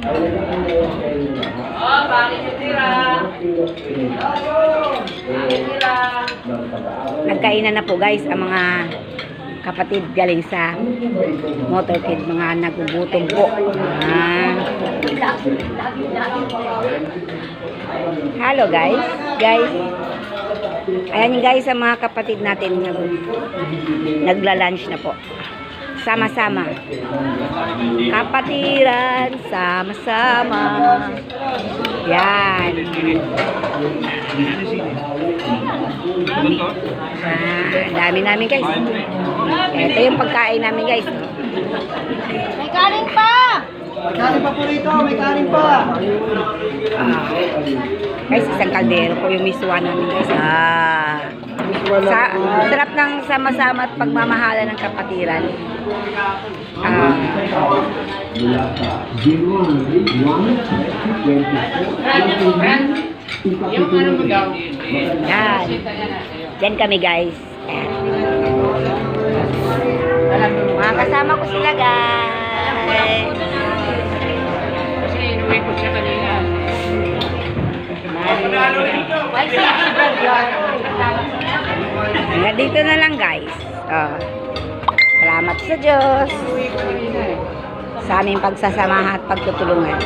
Oh, bakit yung tira? Nagkainan na po guys ang mga kapatid galing sa motorcade, mga nagugutom po. Hello guys. Ayan yung guys ang mga kapatid natin nagla-lunch na po. Sama-sama. Kapatiran, sama-sama. Yan. Dami namin guys. Ito yung pagkain namin guys. May kanin pa! May kanin pa po rito, may kanin pa. Guys, isang kaldero po yung miswa namin guys. Sarap ng sama-sama at pagmamahala ng kapatiran. Yan. Yan kami guys. Mga kasama ko sila guys. Kasi inuwi ko siya kanina. Hanggang dito na lang guys. Salamat sa Diyos sa aming pagsasamahan at pagtutulungan.